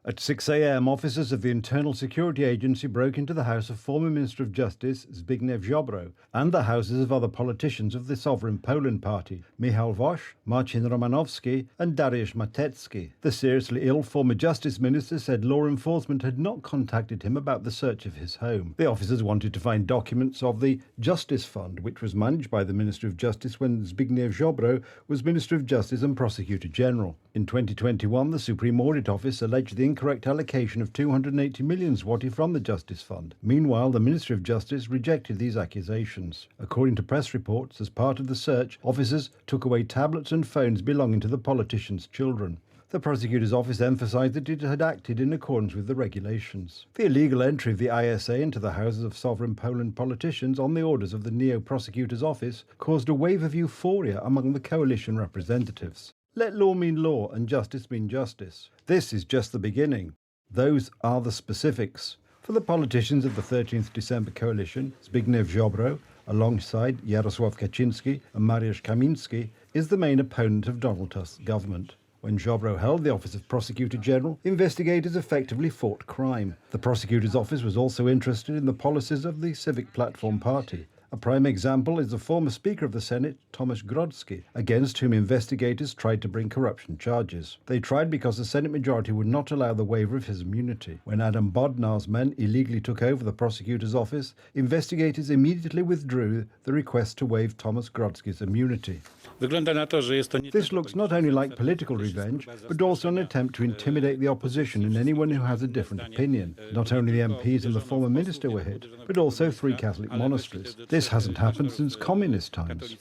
At 6 a.m, officers of the Internal Security Agency broke into the house of former Minister of Justice Zbigniew Ziobro and the houses of other politicians of the Sovereign Poland Party, Michał Woś, Marcin Romanowski and Dariusz Matecki. The seriously ill former Justice Minister said law enforcement had not contacted him about the search of his home. The officers wanted to find documents of the Justice Fund, which was managed by the Minister of Justice when Zbigniew Ziobro was Minister of Justice and Prosecutor General. In 2021, the Supreme Audit Office alleged the incorrect allocation of 280 million zloty from the Justice Fund. Meanwhile, the Ministry of Justice rejected these accusations. According to press reports, as part of the search, officers took away tablets and phones belonging to the politicians' children. The prosecutor's office emphasised that it had acted in accordance with the regulations. The illegal entry of the ISA into the houses of Sovereign Poland politicians on the orders of the neo-prosecutor's office caused a wave of euphoria among the coalition representatives. Let law mean law and justice mean justice. This is just the beginning. Those are the specifics. For the politicians of the 13th December coalition, Zbigniew Ziobro, alongside Jarosław Kaczyński and Mariusz Kamiński, is the main opponent of Donald Tusk's government. When Ziobro held the office of Prosecutor General, investigators effectively fought crime. The prosecutor's office was also interested in the policies of the Civic Platform Party. A prime example is the former Speaker of the Senate, Tomasz Grodzki, against whom investigators tried to bring corruption charges. They tried because the Senate majority would not allow the waiver of his immunity. When Adam Bodnar's men illegally took over the prosecutor's office, investigators immediately withdrew the request to waive Tomasz Grodzki's immunity. This looks not only like political revenge, but also an attempt to intimidate the opposition and anyone who has a different opinion. Not only the MPs and the former minister were hit, but also 3 Catholic monasteries. This hasn't happened since communist times.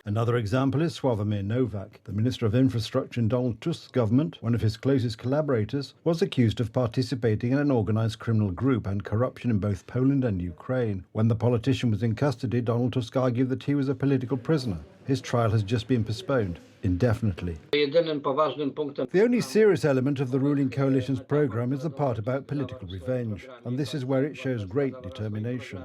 Another example is Sławomir Nowak. The Minister of Infrastructure in Donald Tusk's government, one of his closest collaborators, was accused of participating in an organised criminal group and corruption in both Poland and Ukraine. When the politician was in custody, Donald Tusk argued that he was a political prisoner. His trial has just been postponed indefinitely. The only serious element of the ruling coalition's programme is the part about political revenge, and this is where it shows great determination.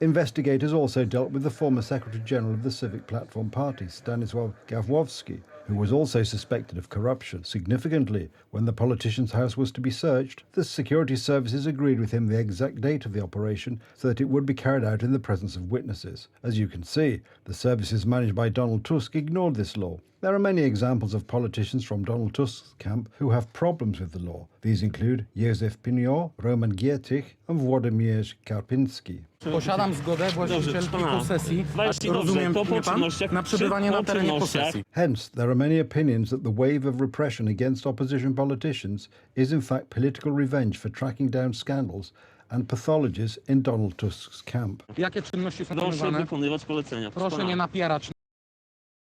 Investigators also dealt with the former Secretary General of the Civic Platform Party, Stanisław Gawłowski, who was also suspected of corruption. Significantly, when the politician's house was to be searched, the security services agreed with him the exact date of the operation so that it would be carried out in the presence of witnesses. As you can see, the services managed by Donald Tusk ignored this law. There are many examples of politicians from Donald Tusk's camp who have problems with the law. These include Józef Piño, Roman Giertych and Włodzimierz Karpiński. Posiadam zgodę właścicielki posesji, rozumiem mnie pan, na przebywanie na terenie posesji. Hence, there are many opinions that the wave of repression against opposition politicians is in fact political revenge for tracking down scandals and pathologies in Donald Tusk's camp. Jakie czynności są wykonywane? Proszę wykonywać polecenia. Proszę nie napierać.